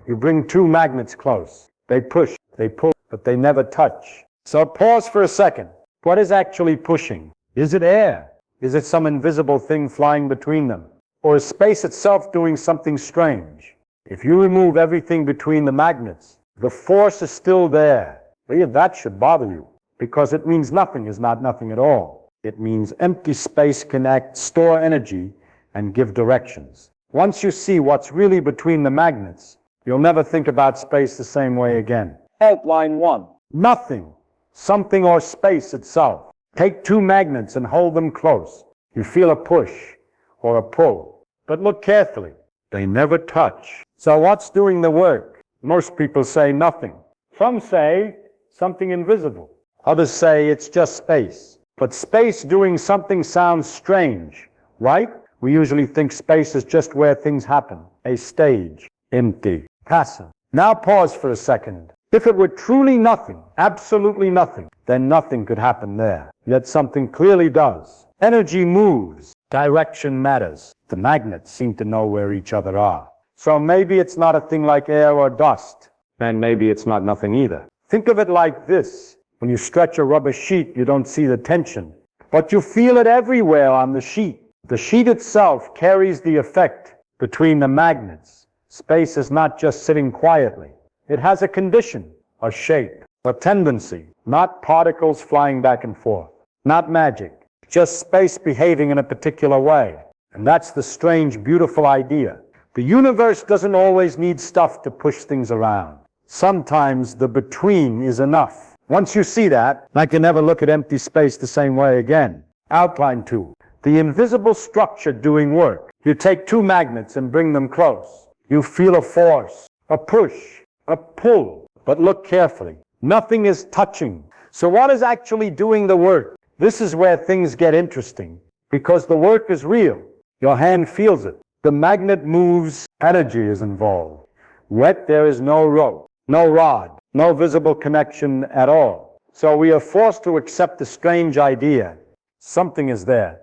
You bring two magnets close. They push, they pull, but they never touch. So pause for a second. What is actually pushing? Is it air? Is it some invisible thing flying between them? Or is space itself doing something strange? If you remove everything between the magnets, the force is still there. That should bother you, because it means nothing is not nothing at all. It means empty space can act, store energy, and give directions. Once you see what's really between the magnets, you'll never think about space the same way again. Outline 1. Nothing, something or space itself. Take two magnets and hold them close. You feel a push or a pull. But look carefully. They never touch. So what's doing the work? Most people say nothing. Some say something invisible. Others say it's just space. But space doing something sounds strange, right? We usually think space is just where things happen. A stage. Empty. Passive. Now pause for a second. If it were truly nothing, absolutely nothing, then nothing could happen there. Yet something clearly does. Energy moves. Direction matters. The magnets seem to know where each other are. So maybe it's not a thing like air or dust. And maybe it's not nothing either. Think of it like this. When you stretch a rubber sheet, you don't see the tension, but you feel it everywhere on the sheet. The sheet itself carries the effect between the magnets. Space is not just sitting quietly. It has a condition, a shape, a tendency, not particles flying back and forth, not magic, just space behaving in a particular way. And that's the strange, beautiful idea. The universe doesn't always need stuff to push things around. Sometimes the between is enough. Once you see that, I can never look at empty space the same way again. Outline 2. The invisible structure doing work. You take two magnets and bring them close. You feel a force, a push, a pull. But look carefully. Nothing is touching. So what is actually doing the work? This is where things get interesting, because the work is real. Your hand feels it. The magnet moves. Energy is involved. Wet, there is no rope, no rod, no visible connection at all. So we are forced to accept the strange idea. Something is there,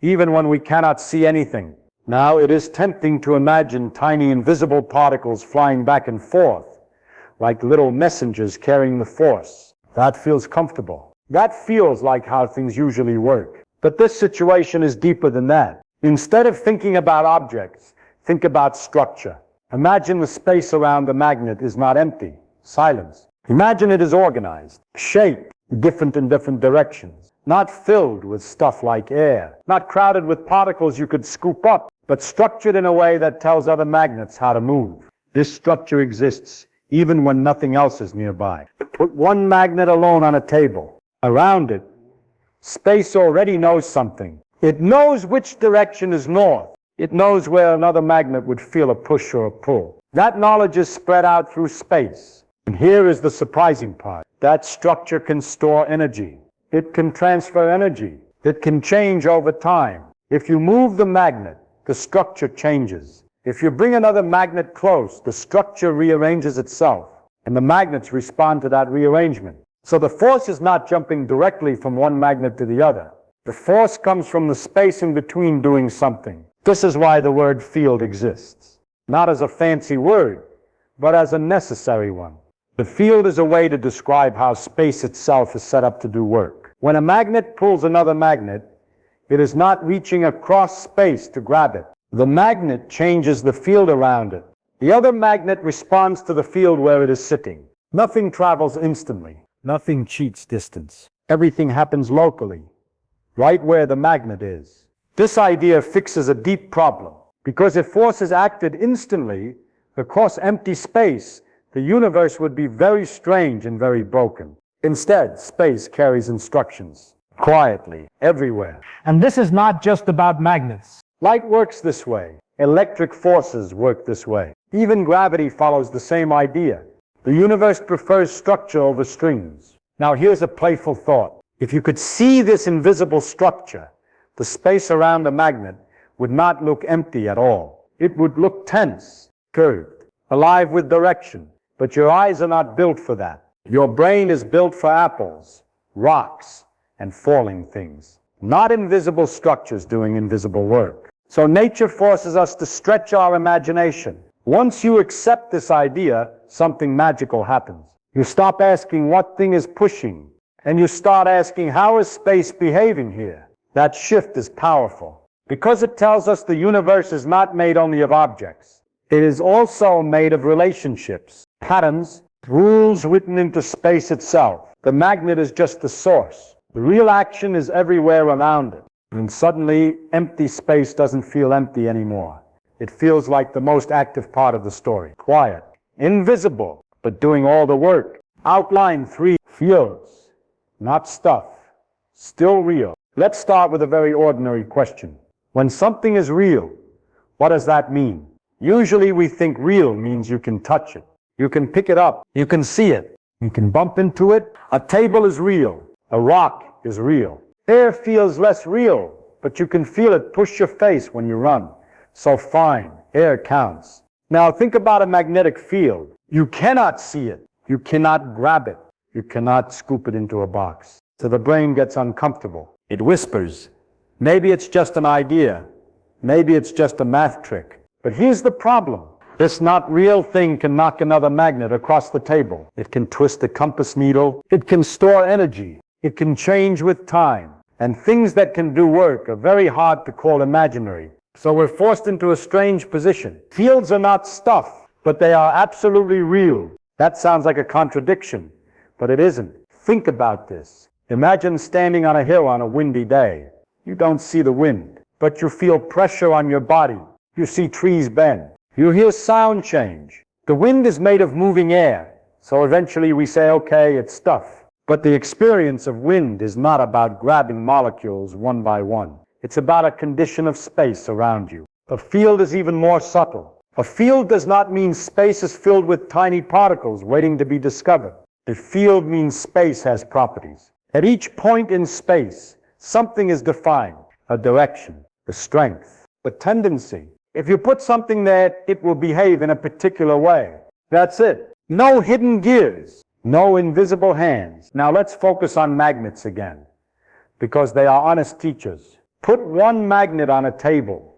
even when we cannot see anything. Now it is tempting to imagine tiny invisible particles flying back and forth, like little messengers carrying the force. That feels comfortable. That feels like how things usually work. But this situation is deeper than that. Instead of thinking about objects, think about structure. Imagine the space around the magnet is not empty, silence. Imagine it is organized, shaped, different in different directions, not filled with stuff like air, not crowded with particles you could scoop up, but structured in a way that tells other magnets how to move. This structure exists even when nothing else is nearby. Put one magnet alone on a table. Around it, space already knows something. It knows which direction is north. It knows where another magnet would feel a push or a pull. That knowledge is spread out through space. And here is the surprising part. That structure can store energy. It can transfer energy. It can change over time. If you move the magnet, the structure changes. If you bring another magnet close, the structure rearranges itself, and the magnets respond to that rearrangement. So the force is not jumping directly from one magnet to the other. The force comes from the space in between doing something. This is why the word field exists. Not as a fancy word, but as a necessary one. The field is a way to describe how space itself is set up to do work. When a magnet pulls another magnet, it is not reaching across space to grab it. The magnet changes the field around it. The other magnet responds to the field where it is sitting. Nothing travels instantly. Nothing cheats distance. Everything happens locally, right where the magnet is. This idea fixes a deep problem, because if forces acted instantly across empty space, the universe would be very strange and very broken. Instead, space carries instructions, quietly, everywhere. And this is not just about magnets. Light works this way. Electric forces work this way. Even gravity follows the same idea. The universe prefers structure over strings. Now here's a playful thought. If you could see this invisible structure, the space around the magnet would not look empty at all. It would look tense, curved, alive with direction. But your eyes are not built for that. Your brain is built for apples, rocks, and falling things, not invisible structures doing invisible work. So nature forces us to stretch our imagination. Once you accept this idea, something magical happens. You stop asking what thing is pushing, and you start asking how is space behaving here. That shift is powerful, because it tells us the universe is not made only of objects. It is also made of relationships, patterns, rules written into space itself. The magnet is just the source. The real action is everywhere around it. And suddenly, empty space doesn't feel empty anymore. It feels like the most active part of the story. Quiet, invisible, but doing all the work. Outline 3, feels, not stuff, still real. Let's start with a very ordinary question. When something is real, what does that mean? Usually we think real means you can touch it. You can pick it up. You can see it. You can bump into it. A table is real. A rock is real. Air feels less real, but you can feel it push your face when you run. So fine, air counts. Now think about a magnetic field. You cannot see it. You cannot grab it. You cannot scoop it into a box. So the brain gets uncomfortable. It whispers. Maybe it's just an idea. Maybe it's just a math trick. But here's the problem. This not real thing can knock another magnet across the table. It can twist a compass needle. It can store energy. It can change with time. And things that can do work are very hard to call imaginary. So we're forced into a strange position. Fields are not stuff, but they are absolutely real. That sounds like a contradiction, but it isn't. Think about this. Imagine standing on a hill on a windy day. You don't see the wind, but you feel pressure on your body. You see trees bend. You hear sound change. The wind is made of moving air, so eventually we say, okay, it's stuff. But the experience of wind is not about grabbing molecules one by one. It's about a condition of space around you. A field is even more subtle. A field does not mean space is filled with tiny particles waiting to be discovered. A field means space has properties. At each point in space, something is defined. A direction, a strength, a tendency. If you put something there, it will behave in a particular way. That's it. No hidden gears. No invisible hands. Now let's focus on magnets again, because they are honest teachers. Put one magnet on a table,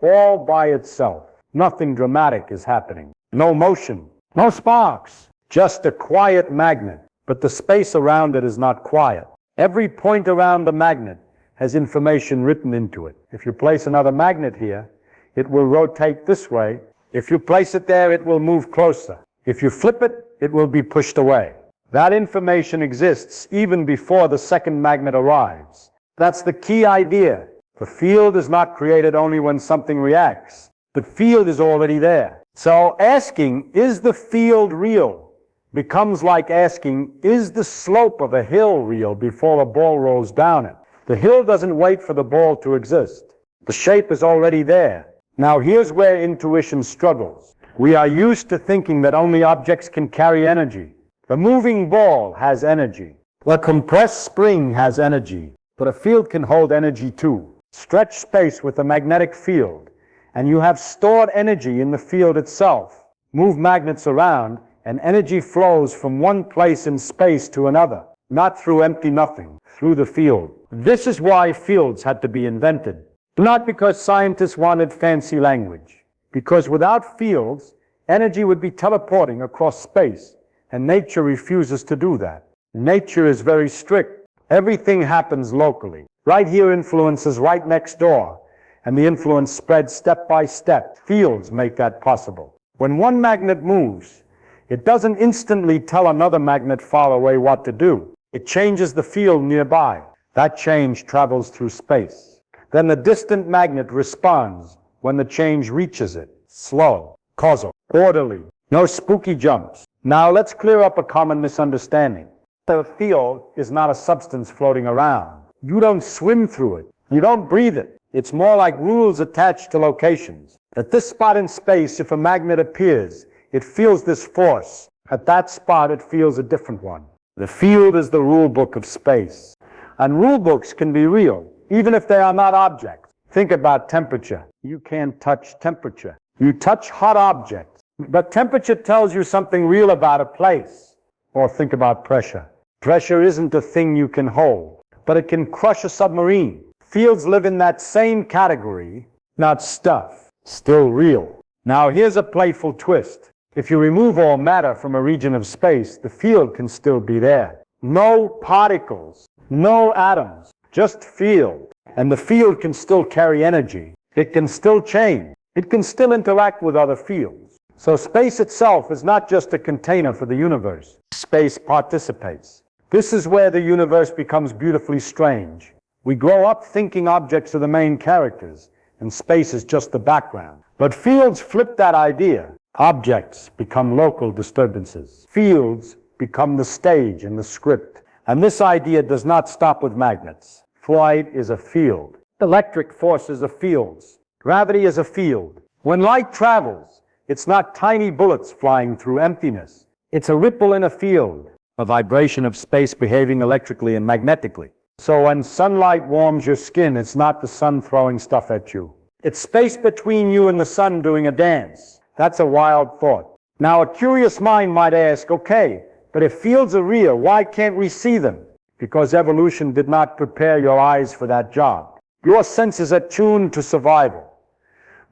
all by itself. Nothing dramatic is happening. No motion, no sparks, just a quiet magnet. But the space around it is not quiet. Every point around the magnet has information written into it. If you place another magnet here, it will rotate this way. If you place it there, it will move closer. If you flip it, it will be pushed away. That information exists even before the second magnet arrives. That's the key idea. The field is not created only when something reacts. The field is already there. So asking, is the field real, becomes like asking, is the slope of a hill real before a ball rolls down it? The hill doesn't wait for the ball to exist. The shape is already there. Now here's where intuition struggles. We are used to thinking that only objects can carry energy. The moving ball has energy. The compressed spring has energy. But a field can hold energy too. Stretch space with a magnetic field, and you have stored energy in the field itself. Move magnets around, and energy flows from one place in space to another, not through empty nothing, through the field. This is why fields had to be invented. Not because scientists wanted fancy language. Because without fields, energy would be teleporting across space, and nature refuses to do that. Nature is very strict. Everything happens locally. Right here influences right next door, and the influence spreads step by step. Fields make that possible. When one magnet moves, it doesn't instantly tell another magnet far away what to do. It changes the field nearby. That change travels through space. Then the distant magnet responds when the change reaches it. Slow, causal, orderly, no spooky jumps. Now let's clear up a common misunderstanding. The field is not a substance floating around. You don't swim through it. You don't breathe it. It's more like rules attached to locations. At this spot in space, if a magnet appears, it feels this force. At that spot, it feels a different one. The field is the rule book of space. And rule books can be real, even if they are not objects. Think about temperature. You can't touch temperature. You touch hot objects. But temperature tells you something real about a place. Or think about pressure. Pressure isn't a thing you can hold, but it can crush a submarine. Fields live in that same category, not stuff, still real. Now here's a playful twist. If you remove all matter from a region of space, the field can still be there. No particles, no atoms, just field. And the field can still carry energy. It can still change. It can still interact with other fields. So space itself is not just a container for the universe. Space participates. This is where the universe becomes beautifully strange. We grow up thinking objects are the main characters, and space is just the background. But fields flip that idea. Objects become local disturbances. Fields become the stage and the script. And this idea does not stop with magnets. Flight is a field. Electric forces are fields. Gravity is a field. When light travels, it's not tiny bullets flying through emptiness. It's a ripple in a field, a vibration of space behaving electrically and magnetically. So when sunlight warms your skin, it's not the sun throwing stuff at you. It's space between you and the sun doing a dance. That's a wild thought. Now a curious mind might ask, okay, but if fields are real, why can't we see them? Because evolution did not prepare your eyes for that job. Your senses are tuned to survival,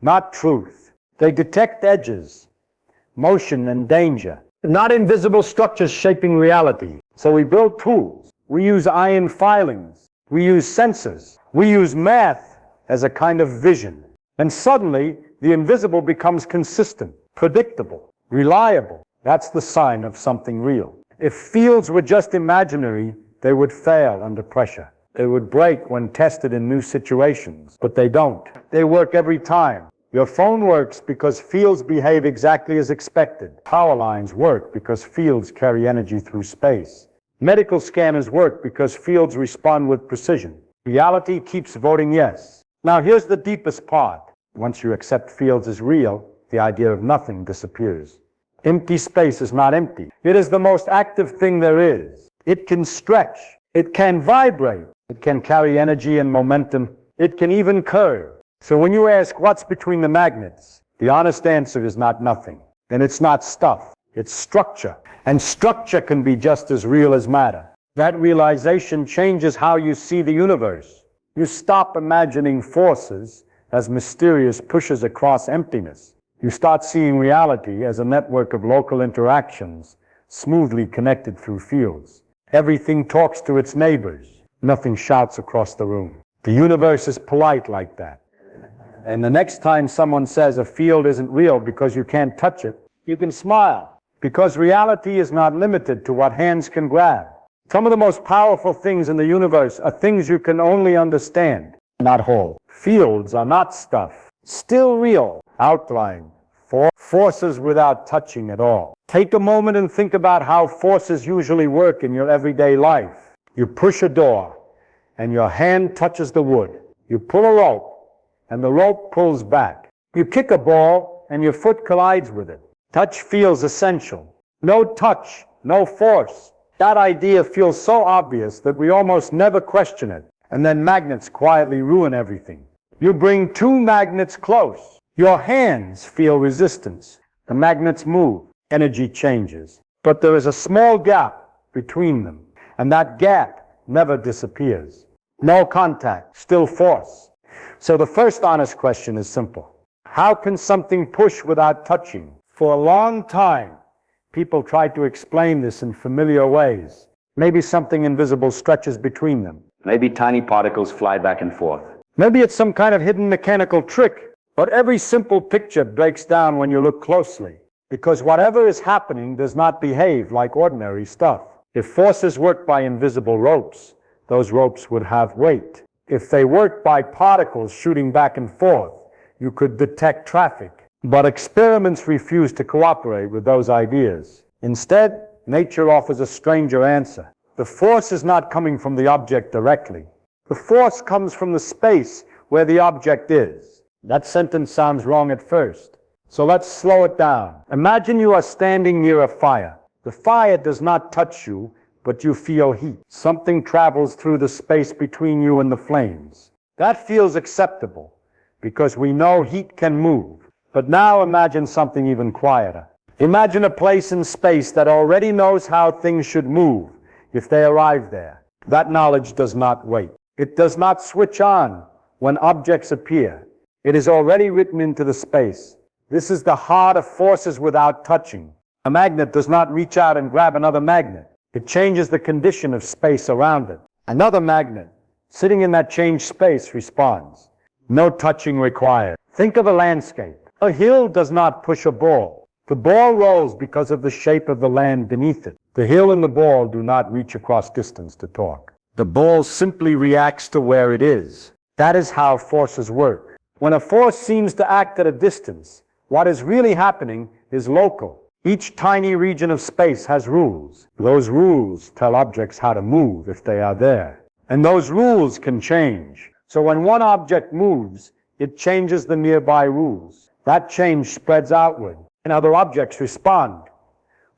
not truth. They detect edges, motion, and danger, not invisible structures shaping reality. So we build tools. We use iron filings. We use sensors. We use math as a kind of vision. And suddenly, the invisible becomes consistent, predictable, reliable. That's the sign of something real. If fields were just imaginary, they would fail under pressure. They would break when tested in new situations, but they don't. They work every time. Your phone works because fields behave exactly as expected. Power lines work because fields carry energy through space. Medical scanners work because fields respond with precision. Reality keeps voting yes. Now here's the deepest part. Once you accept fields as real, the idea of nothing disappears. Empty space is not empty. It is the most active thing there is. It can stretch. It can vibrate. It can carry energy and momentum. It can even curve. So when you ask what's between the magnets, the honest answer is not nothing. And it's not stuff. It's structure. And structure can be just as real as matter. That realization changes how you see the universe. You stop imagining forces as mysterious pushes across emptiness. You start seeing reality as a network of local interactions, smoothly connected through fields. Everything talks to its neighbors. Nothing shouts across the room. The universe is polite like that. And the next time someone says a field isn't real because you can't touch it, you can smile. Because reality is not limited to what hands can grab. Some of the most powerful things in the universe are things you can only understand, not whole. Fields are not stuff. Still real. Outline. Forces without touching at all. Take a moment and think about how forces usually work in your everyday life. You push a door, and your hand touches the wood. You pull a rope, and the rope pulls back. You kick a ball, and your foot collides with it. Touch feels essential. No touch, no force. That idea feels so obvious that we almost never question it. And then magnets quietly ruin everything. You bring two magnets close. Your hands feel resistance. The magnets move. Energy changes. But there is a small gap between them. And that gap never disappears. No contact, still force. So the first honest question is simple. How can something push without touching? For a long time, people tried to explain this in familiar ways. Maybe something invisible stretches between them. Maybe tiny particles fly back and forth. Maybe it's some kind of hidden mechanical trick. But every simple picture breaks down when you look closely. Because whatever is happening does not behave like ordinary stuff. If forces work by invisible ropes, those ropes would have weight. If they work by particles shooting back and forth, you could detect traffic. But experiments refuse to cooperate with those ideas. Instead, nature offers a stranger answer. The force is not coming from the object directly. The force comes from the space where the object is. That sentence sounds wrong at first. So let's slow it down. Imagine you are standing near a fire. The fire does not touch you, but you feel heat. Something travels through the space between you and the flames. That feels acceptable, because we know heat can move. But now imagine something even quieter. Imagine a place in space that already knows how things should move if they arrive there. That knowledge does not wait. It does not switch on when objects appear. It is already written into the space. This is the heart of forces without touching. A magnet does not reach out and grab another magnet. It changes the condition of space around it. Another magnet, sitting in that changed space, responds. No touching required. Think of a landscape. A hill does not push a ball. The ball rolls because of the shape of the land beneath it. The hill and the ball do not reach across distance to talk. The ball simply reacts to where it is. That is how forces work. When a force seems to act at a distance, what is really happening is local. Each tiny region of space has rules. Those rules tell objects how to move if they are there. And those rules can change. So when one object moves, it changes the nearby rules. That change spreads outward, and other objects respond.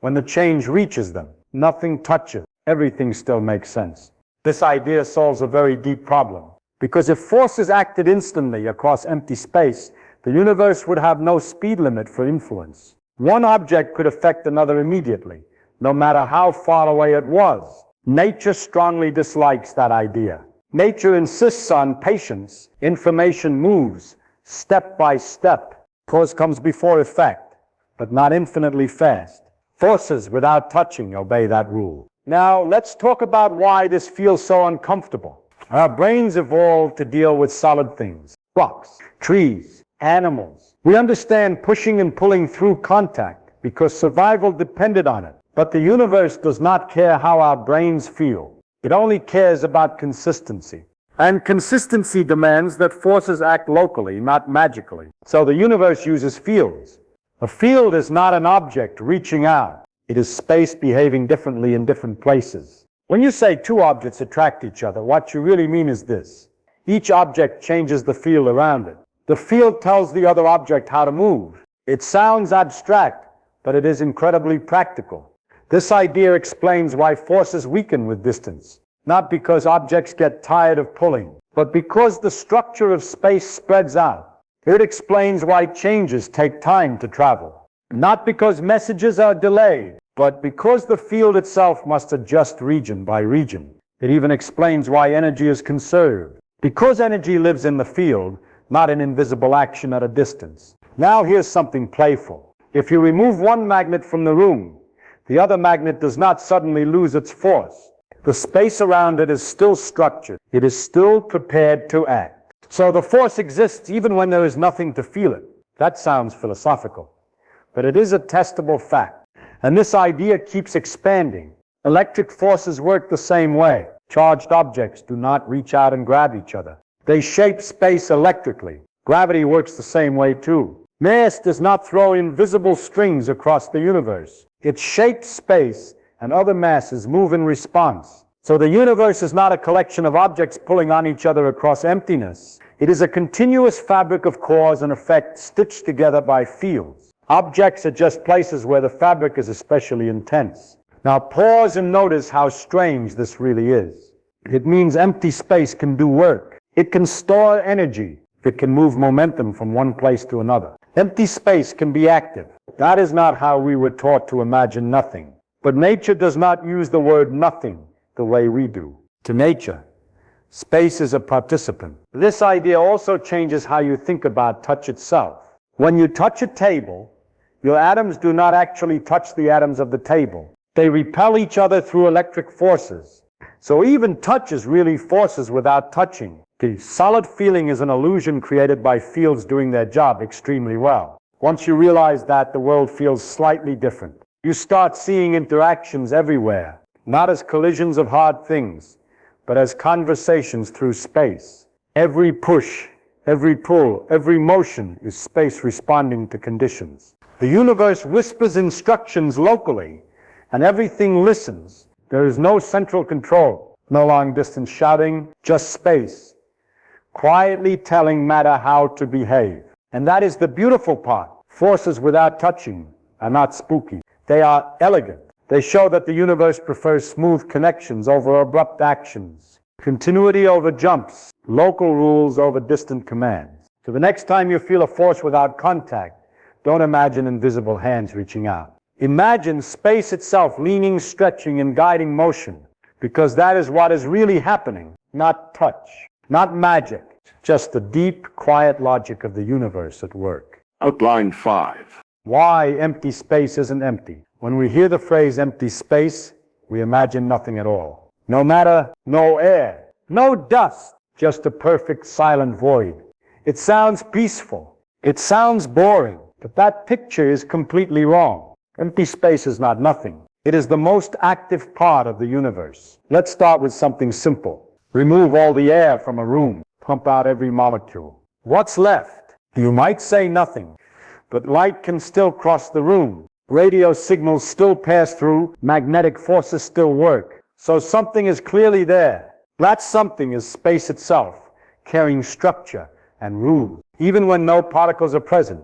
When the change reaches them, nothing touches. Everything still makes sense. This idea solves a very deep problem. Because if forces acted instantly across empty space, the universe would have no speed limit for influence. One object could affect another immediately, no matter how far away it was. Nature strongly dislikes that idea. Nature insists on patience. Information moves step by step. Cause comes before effect, but not infinitely fast. Forces without touching obey that rule. Now, let's talk about why this feels so uncomfortable. Our brains evolved to deal with solid things. Rocks, trees, animals. We understand pushing and pulling through contact because survival depended on it. But the universe does not care how our brains feel. It only cares about consistency. And consistency demands that forces act locally, not magically. So the universe uses fields. A field is not an object reaching out. It is space behaving differently in different places. When you say two objects attract each other, what you really mean is this. Each object changes the field around it. The field tells the other object how to move. It sounds abstract, but it is incredibly practical. This idea explains why forces weaken with distance. Not because objects get tired of pulling, but because the structure of space spreads out. It explains why changes take time to travel. Not because messages are delayed, but because the field itself must adjust region by region. It even explains why energy is conserved. Because energy lives in the field, not in invisible action at a distance. Now here's something playful. If you remove one magnet from the room, the other magnet does not suddenly lose its force. The space around it is still structured. It is still prepared to act. So the force exists even when there is nothing to feel it. That sounds philosophical, but it is a testable fact. And this idea keeps expanding. Electric forces work the same way. Charged objects do not reach out and grab each other. They shape space electrically. Gravity works the same way too. Mass does not throw invisible strings across the universe. It shapes space, and other masses move in response. So the universe is not a collection of objects pulling on each other across emptiness. It is a continuous fabric of cause and effect stitched together by fields. Objects are just places where the fabric is especially intense. Now pause and notice how strange this really is. It means empty space can do work. It can store energy. It can move momentum from one place to another. Empty space can be active. That is not how we were taught to imagine nothing. But nature does not use the word nothing the way we do. To nature, space is a participant. This idea also changes how you think about touch itself. When you touch a table, your atoms do not actually touch the atoms of the table. They repel each other through electric forces. So even touch is really forces without touching. The solid feeling is an illusion created by fields doing their job extremely well. Once you realize that, the world feels slightly different. You start seeing interactions everywhere, not as collisions of hard things, but as conversations through space. Every push, every pull, every motion is space responding to conditions. The universe whispers instructions locally, and everything listens. There is no central control, no long-distance shouting, just space, quietly telling matter how to behave. And that is the beautiful part. Forces without touching are not spooky. They are elegant. They show that the universe prefers smooth connections over abrupt actions, continuity over jumps, local rules over distant commands. So the next time you feel a force without contact, don't imagine invisible hands reaching out. Imagine space itself leaning, stretching, and guiding motion, because that is what is really happening, not touch, not magic, just the deep, quiet logic of the universe at work. Outline 5. Why empty space isn't empty. When we hear the phrase empty space, we imagine nothing at all. No matter, no air, no dust, just a perfect silent void. It sounds peaceful. It sounds boring, but that picture is completely wrong. Empty space is not nothing. It is the most active part of the universe. Let's start with something simple. Remove all the air from a room. Pump out every molecule. What's left? You might say nothing, but light can still cross the room. Radio signals still pass through. Magnetic forces still work. So something is clearly there. That something is space itself, carrying structure and rules. Even when no particles are present,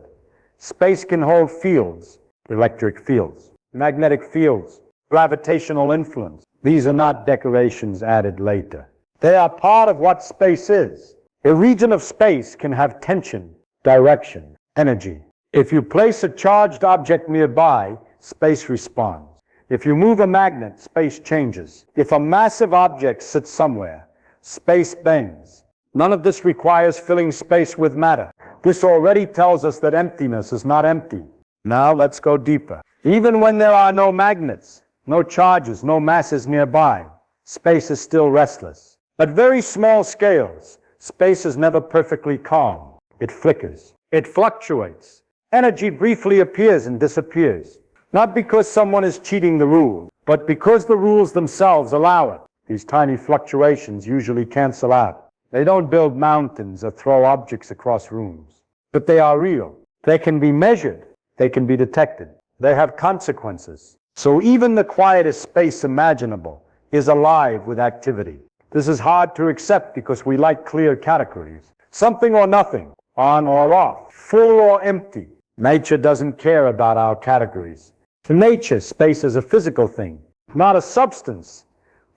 space can hold fields, electric fields, magnetic fields, gravitational influence. These are not decorations added later. They are part of what space is. A region of space can have tension, direction, energy. If you place a charged object nearby, space responds. If you move a magnet, space changes. If a massive object sits somewhere, space bends. None of this requires filling space with matter. This already tells us that emptiness is not empty. Now let's go deeper. Even when there are no magnets, no charges, no masses nearby, space is still restless. At very small scales, space is never perfectly calm. It flickers. It fluctuates. Energy briefly appears and disappears. Not because someone is cheating the rules, but because the rules themselves allow it. These tiny fluctuations usually cancel out. They don't build mountains or throw objects across rooms. But they are real. They can be measured. They can be detected. They have consequences. So even the quietest space imaginable is alive with activity. This is hard to accept because we like clear categories. Something or nothing, on or off, full or empty. Nature doesn't care about our categories. To nature, space is a physical thing, not a substance,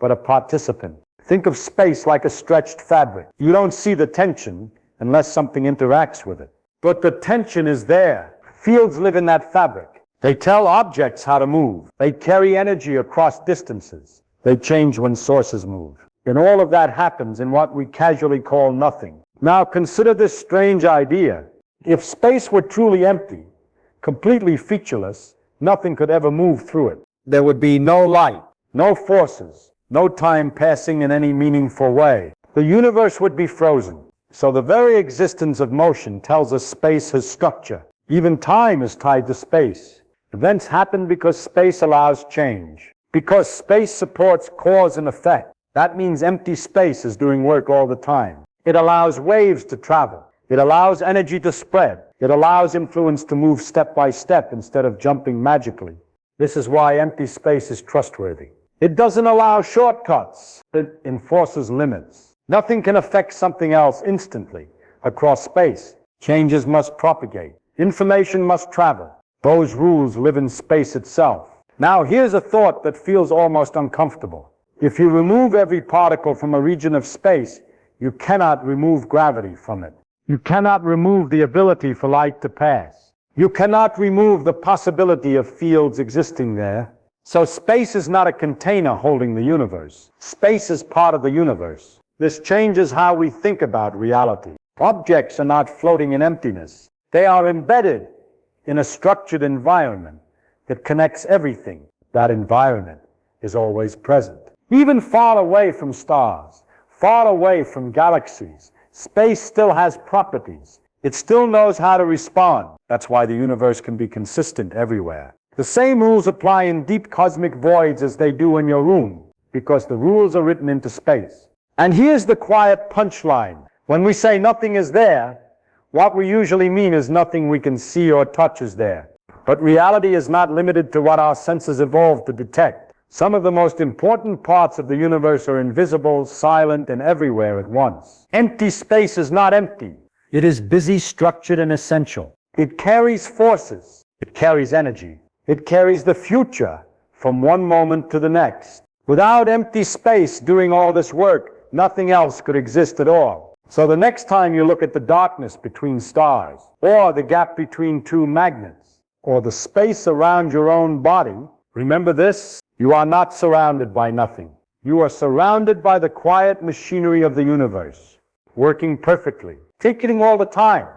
but a participant. Think of space like a stretched fabric. You don't see the tension unless something interacts with it. But the tension is there. Fields live in that fabric. They tell objects how to move. They carry energy across distances. They change when sources move. And all of that happens in what we casually call nothing. Now consider this strange idea. If space were truly empty, completely featureless, nothing could ever move through it. There would be no light, no forces, no time passing in any meaningful way. The universe would be frozen. So the very existence of motion tells us space has structure. Even time is tied to space. Events happen because space allows change. Because space supports cause and effect. That means empty space is doing work all the time. It allows waves to travel. It allows energy to spread. It allows influence to move step by step instead of jumping magically. This is why empty space is trustworthy. It doesn't allow shortcuts. It enforces limits. Nothing can affect something else instantly across space. Changes must propagate. Information must travel. Those rules live in space itself. Now here's a thought that feels almost uncomfortable. If you remove every particle from a region of space, you cannot remove gravity from it. You cannot remove the ability for light to pass. You cannot remove the possibility of fields existing there. So space is not a container holding the universe. Space is part of the universe. This changes how we think about reality. Objects are not floating in emptiness. They are embedded in a structured environment that connects everything. That environment is always present. Even far away from stars, far away from galaxies, space still has properties. It still knows how to respond. That's why the universe can be consistent everywhere. The same rules apply in deep cosmic voids as they do in your room, because the rules are written into space. And here's the quiet punchline. When we say nothing is there, what we usually mean is nothing we can see or touch is there. But reality is not limited to what our senses evolved to detect. Some of the most important parts of the universe are invisible, silent, and everywhere at once. Empty space is not empty. It is busy, structured, and essential. It carries forces. It carries energy. It carries the future from one moment to the next. Without empty space doing all this work, nothing else could exist at all. So the next time you look at the darkness between stars, or the gap between two magnets, or the space around your own body, remember this: you are not surrounded by nothing. You are surrounded by the quiet machinery of the universe, working perfectly, ticking all the time.